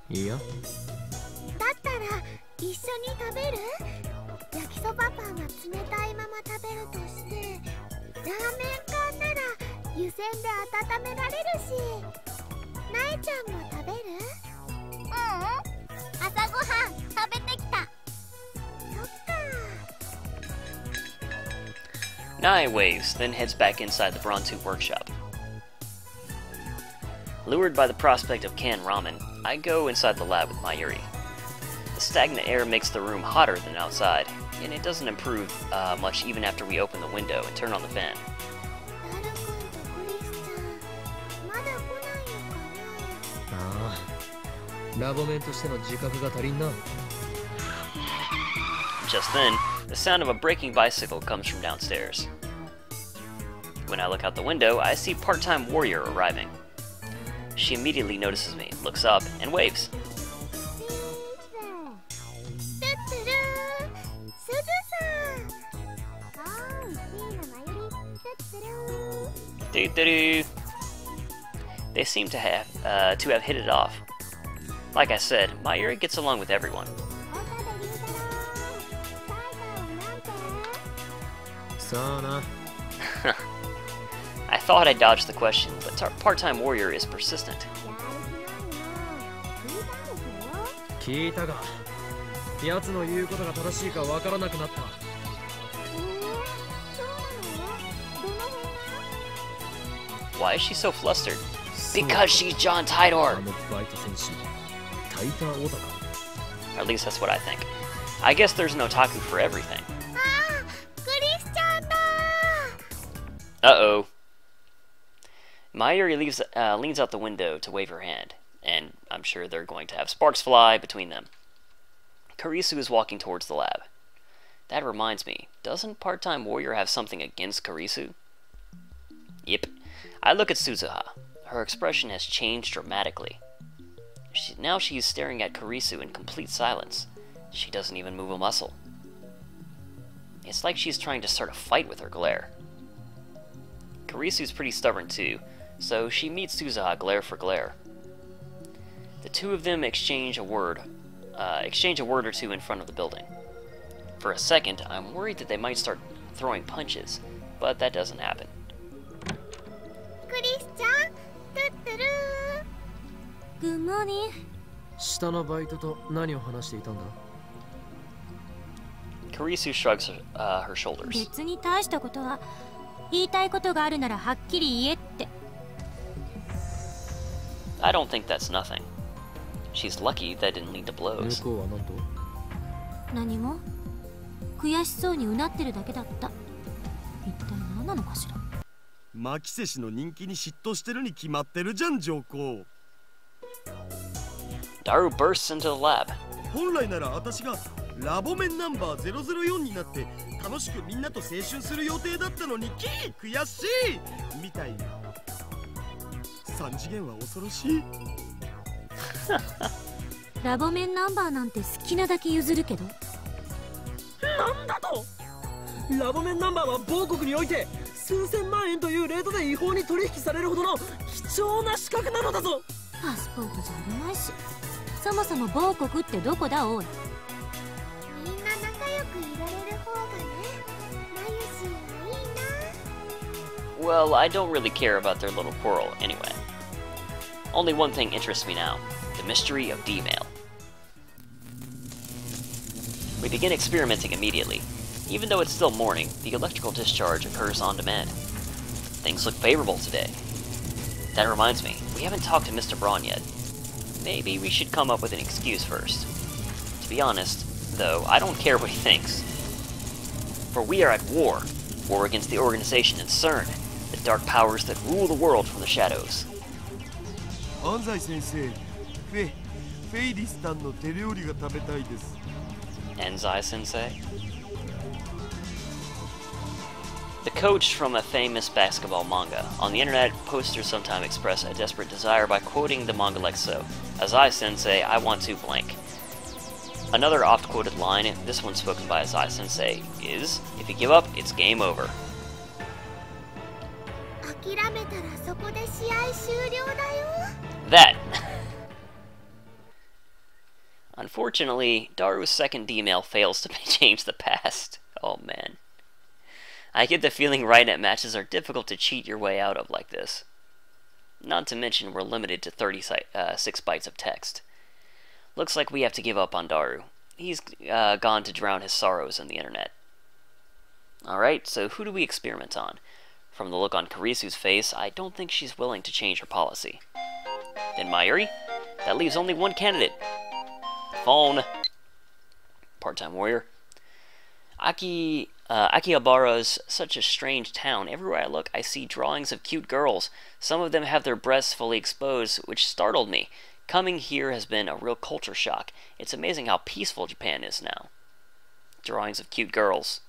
いや。だったら一緒に食べる？焼きそばパンは冷たいまま食べるとして、ラーメン缶なら湯煎で温められるし。なえちゃんも食べる？朝ごはん食べてきた。そっか。 Nai waves, then heads back inside the Brontu workshop. Lured by the prospect of canned ramen, I go inside the lab with Mayuri. The stagnant air makes the room hotter than outside, and it doesn't improve much even after we open the window and turn on the fan. ダルくんとクリスちゃん、まだ来ないのかな。ああ、ラボメンとしての自覚が足りんな。 Just then, the sound of a braking bicycle comes from downstairs. When I look out the window, I see part-time warrior arriving. She immediately notices me, looks up, and waves. Doo-doo-doo. They seem to have hit it off. Like I said, Mayuri gets along with everyone. さあな。thought I dodged the question, but part-time warrior is persistent. 聞いたが、奴の言うことが正しいかわからなくなった。Why is she so flustered? Because she's John Tidor! Or at least that's what I think. I guess there's an otaku for everything. Uh-oh. Mayuri leans out the window to wave her hand, and I'm sure they're going to have sparks fly between them. Karisu is walking towards the lab. That reminds me, doesn't Part-Time Warrior have something against Karisu? Yep. I look at Suzuha. Her expression has changed dramatically. Now she's staring at Karisu in complete silence. She doesn't even move a muscle. It's like she's trying to start a fight with her glare. Karisu's pretty stubborn too, so she meets Suzuha glare for glare. The two of them exchange a word or two in front of the building. For a second, I'm worried that they might start throwing punches, but that doesn't happen. Good morning. 下のバイトと何を話していたんだ? Karisu shrugs her shoulders. 別に大したことは、言いたいことがあるならはっきり言えって。I don't think that's nothing. She's lucky that didn't lead to blows. 向こうは何と? 何も。悔しそうにうなってるだけだった。一体何なのかしら。マキセ氏の人気に嫉妬してるに決まってるじゃん、上皇。Daru bursts into the lab. 本来なら私がラボメンナンバー004になって楽しくみんなと青春する予定だったのに悔しいみたいな。3次元は恐ろしい。ラボメンナンバーなんて好きなだけ譲るけど。なんだと？ラボメンナンバーは某国において数千万円というレートで違法に取引されるほどの貴重な資格なのだぞ。パスポートじゃあるまいし、そもそも某国ってどこだおい。みんな仲良くいられる方がね、マユシーはいいな。 Well, I don't really care about their little quarrel anyway. Only one thing interests me now, the mystery of D-mail. We begin experimenting immediately. Even though it's still morning, the electrical discharge occurs on demand. Things look favorable today. That reminds me, we haven't talked to Mr. Braun yet. Maybe we should come up with an excuse first. To be honest, though, I don't care what he thinks. For we are at war. War against the organization and CERN, the dark powers that rule the world from the shadows. 安西先生、フェイリスタンの手料理が食べたいです。 Enzai Sensei? The coach from a famous basketball manga. On the internet, posters sometimes express a desperate desire by quoting the manga like so. Azai Sensei, I want to blank. Another oft-quoted line, this one spoken by Azai Sensei, is, if you give up, it's game over. 諦めたらそこで試合終了だよ。 That! Unfortunately, Daru's second D-mail fails to change the past. Oh man. I get the feeling Write-Net matches are difficult to cheat your way out of like this. Not to mention we're limited to 36 bytes of text. Looks like we have to give up on Daru. He's gone to drown his sorrows in the internet. Alright, so who do we experiment on? From the look on Karisu's face, I don't think she's willing to change her policy. Then Mayuri? That leaves only one candidate. Phone. Part-time warrior. Akihabara's such a strange town. Everywhere I look, I see drawings of cute girls. Some of them have their breasts fully exposed, which startled me. Coming here has been a real culture shock. It's amazing how peaceful Japan is now. Drawings of cute girls.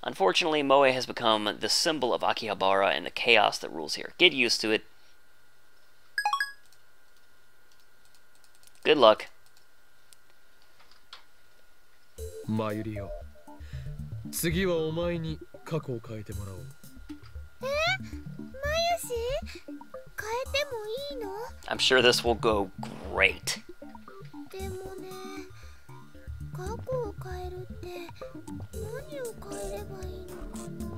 Unfortunately, Moe has become the symbol of Akihabara and the chaos that rules here. Get used to it. Good luck. マユリよ、次はお前に過去を変えてもらおう。マユシ変えてもいいの？ I'm sure this will go great. でもね、過去を変えるって何を変えればいいのかな。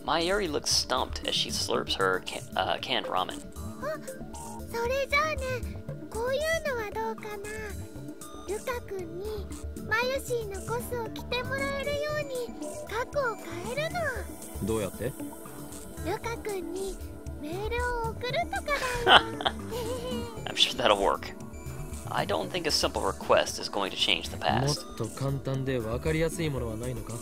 Mayuri looks stumped as she slurps her canned ramen. それじゃあね、こういうのはどうかな。ルカ君にマユシーのコスを着てもらえるように核を変えるの。どうやって？ルカ君にメールを送るとかだよ。I'm sure that'll work. I don't think a simple request is going to change the も past. っと簡単で分かりやすいものはないのか？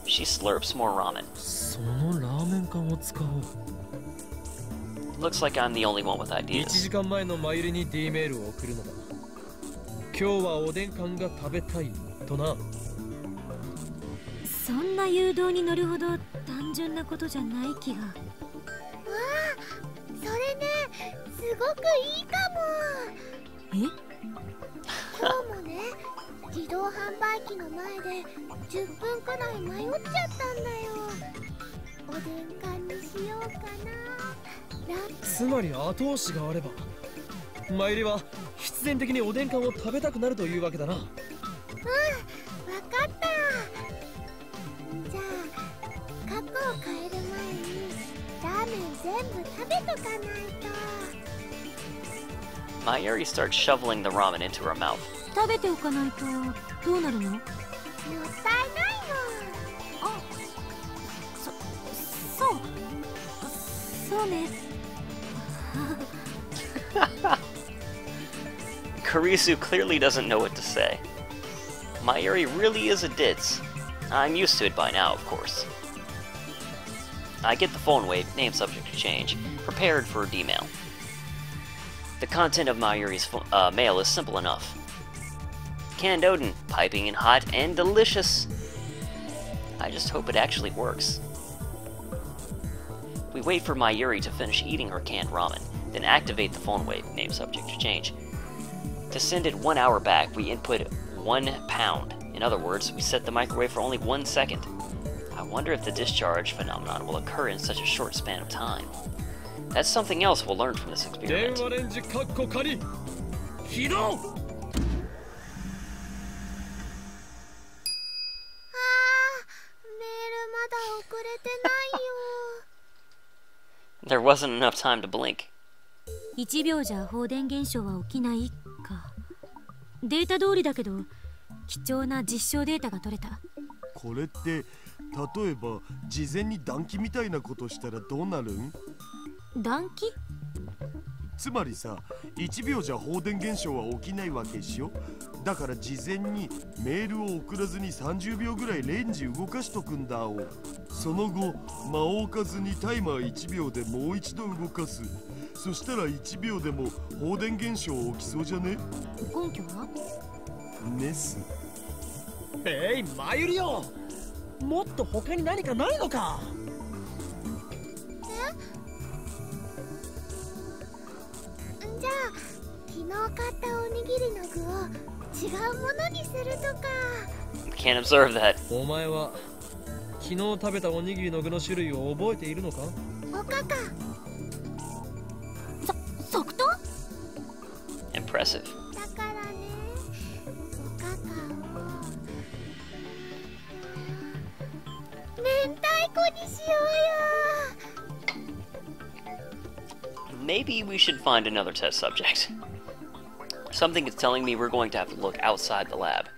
She slurps more ramen. そのラーメン缶を使おう。 Looks like I'm the only one with 1 ideas. 時間前のマユリに D メールを送るのだ。今日はおでん缶が食べたいとな。そんな誘導に乗るほど単純なことじゃない気が。わあ、それね、すごくいいかも。え？今日もね、自動販売機の前で10分くらい迷っちゃったんだよ。おでん缶にしようかな。つまり後押しがあればマユリは必然的におでん缶を食べたくなるというわけだな。うん、わかった。じゃあ過去を変える前にラーメン全部食べとかないと。 Mayuri starts shoveling the ramen into her mouth. 食べておかないとどうなるの？もったいないもん。あ、そうね。Kurisu clearly doesn't know what to say. Mayuri really is a ditz. I'm used to it by now, of course. I get the phone wave, name subject to change, prepared for a D-mail. The content of Mayuri's mail is simple enough. Canned Odin, piping in hot and delicious. I just hope it actually works. We wait for Mayuri to finish eating her canned ramen, then activate the phone wave, name subject to change. To send it 1 hour back, we input 1 pound. In other words, we set the microwave for only 1 second. I wonder if the discharge phenomenon will occur in such a short span of time. That's something else we'll learn from this 電 experiment. 話レンジカッコ仮起動。あー、メールまだ送れてないよ。 There wasn't enough time to blink. 1秒じゃ放電現象は起きないか。データ通りだけど貴重な実証データが取れた。これって例えば事前に暖気みたいなことしたらどうなるん？暖気？つまりさ、1秒じゃ放電現象は起きないわけでしょ。だから事前にメールを送らずに30秒ぐらいレンジ動かしとくんだお。その後間を置かずにタイマー1秒でもう一度動かす。そしたら1秒でも放電現象起きそうじゃね？根拠は？ネス。マユリよ、もっと他に何かないのか？じゃあ昨日買ったおにぎりの具を違うものにするとか。 Can't observe that. お前は昨日食べたおにぎりの具の種類を覚えているのか？おかか。即答？ Impressive. だからね、おかかを明太子にしようよ。 Maybe we should find another test subject. Something is telling me we're going to have to look outside the lab.